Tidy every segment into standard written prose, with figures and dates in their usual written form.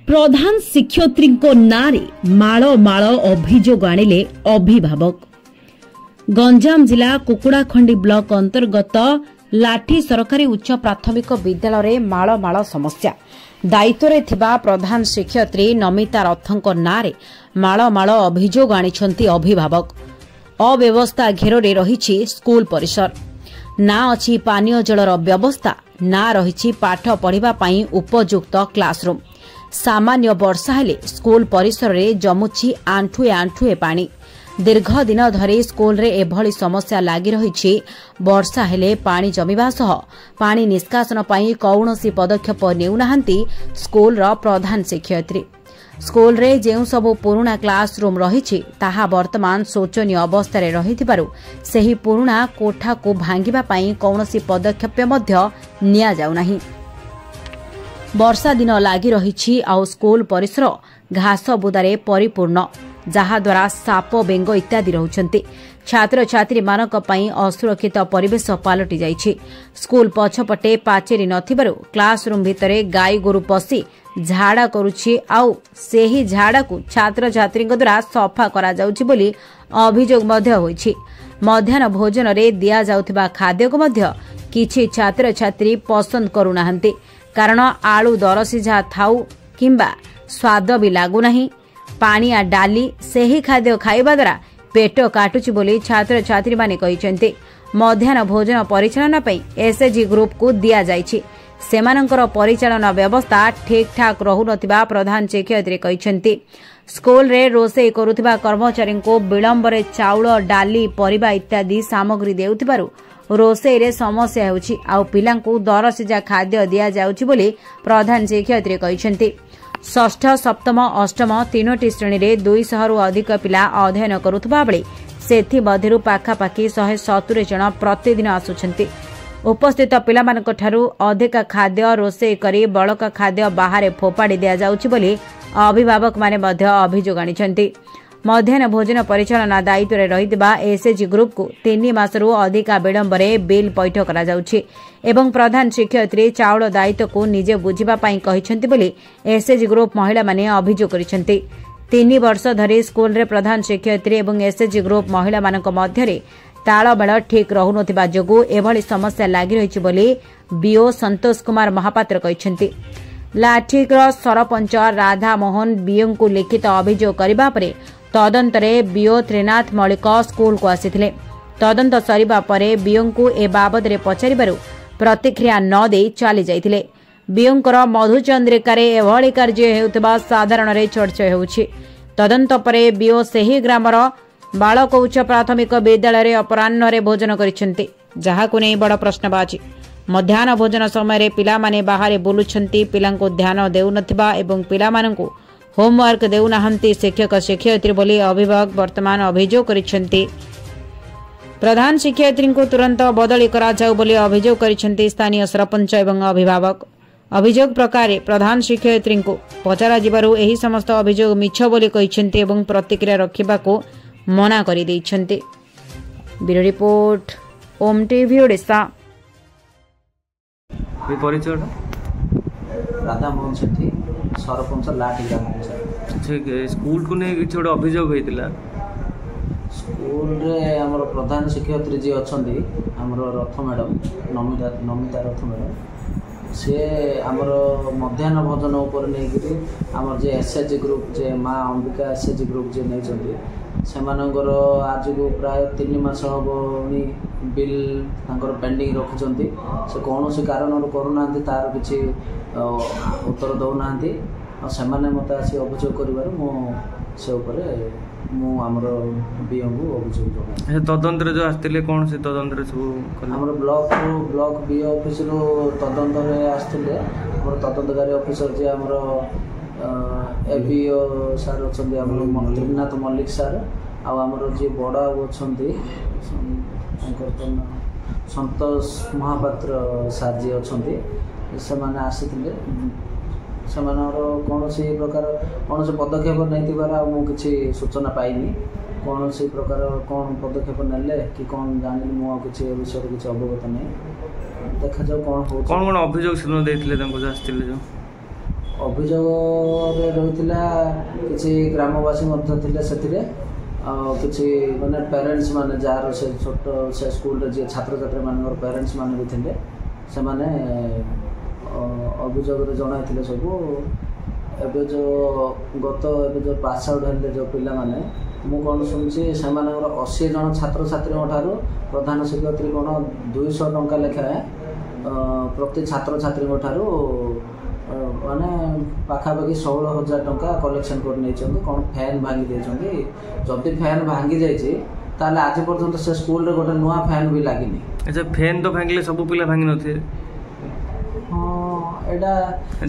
प्रधान शिक्षयित्री नारे माल माल अभियोग आनिले अभिभावक। गंजाम जिला कुकुड़ाखंडी ब्लॉक अंतर्गत लाठी सरकारी उच्च प्राथमिक विद्यालय माल माल समस्या दायित्व थिबा प्रधान शिक्षयित्री नमिता रथंक नारे माल माल अभियोग आनिछंती अभिभावक। अव्यवस्था घेरे रही स्कूल परिसर, ना अछि पानीय जलर व्यवस्था, ना रही पाठ पढ़िबा पई उपयुक्त क्लासरूम। सामान्य वर्षा हेले स्कूल परिसर में जमुछि आंठुए आंठुए पानी। दीर्घ दिन धरी स्कूल रे एभली समस्या लागि रही। वर्षा हेले पानी जमिबा सह पानी निष्कासन पई कौनसी पदक्षेप नेउनाहांती स्कूल रो प्रधान शिक्षयित्री। स्कूल रे जेउ सबु पुराना क्लासरूम रही ताहा वर्तमान शोचनीय अवस्था रे रहिथिबारु सेही पुराना कोठा को भांगिबा पई कौनसी पदक्षेप मध्य निया जाउ नाही। वर्षा दिन लागि रही आउ स्कूल परिसर घास बुदारे परिपूर्ण, जहा द्वारा साप बेंग इत्यादि रहउछंती। छात्र छात्री मानक पई असुरक्षित परिवेश पालटि जाइछि। स्कूल पछपटे पाचेरी नथिबारु क्लासरूम भितरे गाई गोरु पसी झाड़ा करुछि आउ सेही झाड़ा को छात्र छात्री द्वारा सफा करा जाउछि बोली अभियोग मध्य होइछि। मध्याह्न भोजन रे दिया जाउथिबा खाद्य को मध्य किछि छात्र छात्री पसंद करुनाहंती, कारण आलू दर सिझा थाउ किंबा स्वाद भी लागू नहीं। पानी आ डाली सेही खाद्य खाइबा द्वारा पेट काटुछि बोली छात्र छात्री माने कहिसेंते। मध्याह्न भोजन परिचालन पई एसएजी ग्रुप को दिया जाइछि। सेमानंकर परिचालन व्यवस्था ठीक ठाक रहु नथिबा प्रधान शिक्षयित्री कहिसेंते। स्कूल रे रोषेई करुथिबा कर्मचारी को विलंब रे चाउल डाली परिबा इत्यादि सामग्री देउथिबारु रोषेई रे समस्या होछि आउ पिलांकु दर सिझा खाद्य दिया जाउछि बोली प्रधान शिक्षयित्री कहिसेंते। षष्ठ सप्तम अष्टम तीनोटी श्रेणी रे 200 रु अधिक पिला अध्ययन करुथबा बेले सेथि मध्यरु पाखापाखि 170 जन प्रतिदिन आसुछंती। उपस्थित पिलामानक ठारू अधिक खाद्य रोषेई करी बळका खाद्य बाहर फोपाड़ी दिया जाउछि बोली अभिभावक माने मध्य अभियोग आनिछंती। मध्याह्न भोजन परिचालना दायित्व रे रहितबा एसएजी ग्रुप को 3 मासरू अधिक विलंब रे बिल पैठ करा जाउछि एवं प्रधान शिक्षयित्री चाउल दायित्व को निजे बुझिबा पई कहिसेंती बोली एसएजी ग्रुप महिला माने अभियोग करिसेंती। 3 वर्ष धरी स्कूल रे प्रधान शिक्षयित्री एवं एसएजी ग्रुप महिला मानक मध्य रे तालमेल ठीक रहु नथिबा जोगु एभली समस्या लागि रहिछि बोली बीओ संतोष कुमार महापात्र कहिसेंती। लाठीग्र सरपंच राधा मोहन बीओ को लिखित अभियोग करबा परे तदंतरे बीओ त्रिनाथ मलिक स्कूल को आसीथिले। तदंत सरिबा परे बीओ को ए बाबद रे पचारिबारु प्रतिक्रिया न देई चली जाइथिले। बीओंकर मधुचंद्रिकारे एभली कार्य हेउतबा साधारण रे चर्चा हेउछि। तदंत परे बीओ सेही ग्रामर बालक उच्च प्राथमिक विद्यालय रे अपराह्न रे भोजन करिसेंती, जाहाकु नै बड़ प्रश्नबाची। मध्याह्न भोजन समय रे पिला माने बाहर बुलुछंती, पिलांको ध्यान देउ नथिबा एवं पिला मानंकु होमवर्क देउनाहंती शिक्षक शिक्षयित्री बोली अभिभावक वर्तमान अभियोग करिसेंती। प्रधान शिक्षयित्री को तुरंत बदली करा जाउ बोली अभियोग करिसेंती स्थानीय सरपंच एवं अभिभावक। अभियोग प्रकार प्रधान शिक्षयित्री को पचरा जिबारु एही समस्त अभियोग मिछ बोली कहिसेंती एवं प्रतिक्रिया रखिबा को मना करि दैछंती। ब्यूरो रिपोर्ट ओम टीवी ओडिशा। राधा मोहन सेठी सरपंच लाठी ग्राम पंचायत। स्कूल को नहीं किसी गोटे अभियोग होता स्कूल रे हमर प्रधान शिक्षयित्री जी अछंती हमर रथ मैडम नमिता रथ मैडम से हमर मध्याह्न भोजन ऊपर नहीं हमर जे एसएजी ग्रुप जे माँ अंबिका एसएजी ग्रुप जे नहीं चंदी सेमानंगर आज को प्राय 3 मास हबनी बिल तांकर पेंडिंग रखुचंती। से कौन से कारण करूना तार किसी उत्तर दौना सेमाने मत आसी अभियोग कर से आमर बीओ को अभियोग तदंतर जो आसते कौन से तदंतर सब आम ब्लॉक बीओ ऑफिस तदंत आसते तदंतकारी ऑफिसर जी आमर एबीओ सार अच्छा त्रिनाथ मल्लिक सार आमर जी बड़ा अच्छा संतोष महापात्र सार जी अच्छा से आसी से कौन सी प्रकार कौन से पदक्षेप नहीं किसी सूचना पाइनी कौन सी प्रकार कौन पदक्षेप नेले कि कौन जानी मुझे विषय किसी अवगत नहीं देखा जाऊ कौन हो कौन अभियोग देते जो ଅଭିଯୋଗରେ ରହିଥିଲା କିଛି ଗ୍ରାମବାସୀ ମଧ୍ୟ ଥିଲେ ସେଥିରେ କିଛି ମାନେ ପ୍ୟାରେଣ୍ଟସ୍ ମାନେ ଯାହାର ସେ ଛୋଟ ସେ ସ୍କୁଲରେ ଯିଏ ଛାତ୍ରଛାତ୍ରୀମାନଙ୍କର ପ୍ୟାରେଣ୍ଟସ୍ ମାନେ ବି ଥିଲେ ସେମାନେ ଅଭିଯୋଗରେ ଜଣାଇଥିଲେ ସବୁ। ଏବେ ଯେଉଁ ପାସ୍ ଆଉଟ୍ ହେଲେ ଯେଉଁ ପିଲାମାନେ ମୁଁ କ'ଣ ଶୁଣିଛି ସେମାନଙ୍କର 80 ଜଣ ଛାତ୍ରଛାତ୍ରୀଙ୍କ ଠାରୁ ପ୍ରଧାନ ଶିକ୍ଷୟିତ୍ରୀ କ'ଣ 200 ଟଙ୍କା ଲେଖାଏଁ ପ୍ରତି ଛାତ୍ରଛାତ୍ରୀଙ୍କ ଠାରୁ ମାନେ ପାଖାପାଖି 16,000 ଟଙ୍କା କଲେକ୍ସନ୍ କରି ନେଇଛନ୍ତି। କ'ଣ ଫ୍ୟାନ୍ ଭାଙ୍ଗି ଦେଇଛନ୍ତି। ଯଦି ଫ୍ୟାନ୍ ଭାଙ୍ଗି ଯାଇଛି ତାହେଲେ ଆଜି ପର୍ଯ୍ୟନ୍ତ ସେ ସ୍କୁଲରେ ଗୋଟେ ନୂଆ ଫ୍ୟାନ୍ ବି ଲାଗିନି। ଆଚ୍ଛା ଫ୍ୟାନ୍ ତ ଭାଙ୍ଗିଲେ ସବୁ ପିଲା ଭାଙ୍ଗି ନଥିବେ। ହଁ ଏଇଟା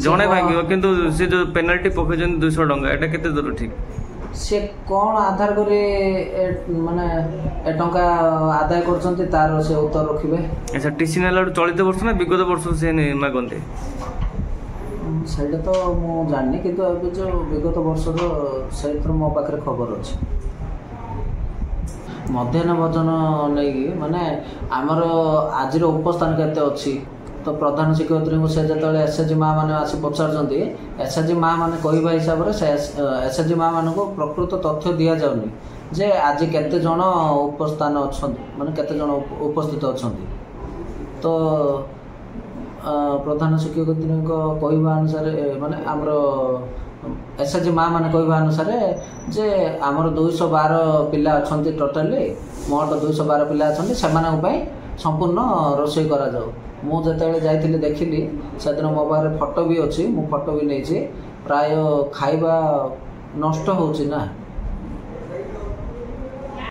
ଜଣେ ଭାଙ୍ଗିବ କିନ୍ତୁ ସେ ଯେଉଁ ପେନାଲ୍ଟି ପକାଇଛନ୍ତି 200 ଟଙ୍କା ଏଇଟା କେତେ ଦୂର ଠିକ୍? ସେ କ'ଣ ଆଧାର କରି ମାନେ ଏ ଟଙ୍କା ଆଦାୟ କରୁଛନ୍ତି ତାର ସେ ଉତ୍ତର ରଖିବେ। ଆଚ୍ଛା ଟିସି ନେଲାଠୁ ଚଳିତ ବର୍ଷ ନା ବିଗତ ବର୍ଷ ସେ ମାଗନ୍ତି? ସେଇଟା ତ ମୁଁ ଜାଣିନି କିନ୍ତୁ ଏବେ ଯେଉଁ ବିଗତ ବର୍ଷର ସେଇଥିରୁ ମୋ ପାଖରେ ଖବର ଅଛି। ମଧ୍ୟାହ୍ନ ଭୋଜନ ନେଇକି ମାନେ ଆମର ଆଜିର ଉପସ୍ଥାନ କେତେ ଅଛି ତ ପ୍ରଧାନ ଶିକ୍ଷୟିତ୍ରୀଙ୍କୁ ସେ ଯେତେବେଳେ ଏସ୍ଏଚ୍ଜି ମା' ମାନେ ଆସି ପଚାରୁଛନ୍ତି ଏସ୍ଏଚ୍ଜି ମା' ମାନେ କହିବା ହିସାବରେ ସେ ଏସ୍ଏଚ୍ଜି ମା' ମାନଙ୍କୁ ପ୍ରକୃତ ତଥ୍ୟ ଦିଆଯାଉନି ଯେ ଆଜି କେତେ ଜଣ ଉପସ୍ଥାନ ଅଛନ୍ତି ମାନେ କେତେ ଜଣ ଉପସ୍ଥିତ ଅଛନ୍ତି। ତ ପ୍ରଧାନ ଶିକ୍ଷୟିତ୍ରୀଙ୍କ କହିବା ଅନୁସାରେ ମାନେ ଆମର ଏସ୍ଏଚ୍ଜି ମା' ମାନେ କହିବା ଅନୁସାରେ ଯେ ଆମର 212 ପିଲା ଅଛନ୍ତି ଟୋଟାଲି ମୋଟ 212 ପିଲା ଅଛନ୍ତି ସେମାନଙ୍କ ପାଇଁ ସମ୍ପୂର୍ଣ୍ଣ ରୋଷେଇ କରାଯାଉ। ମୁଁ ଯେତେବେଳେ ଯାଇଥିଲି ଦେଖିଲି ସେଦିନ ମୋ ପାଖରେ ଫଟୋ ବି ଅଛି ମୁଁ ଫଟୋ ବି ନେଇଛି। ପ୍ରାୟ ଖାଇବା ନଷ୍ଟ ହେଉଛି ନା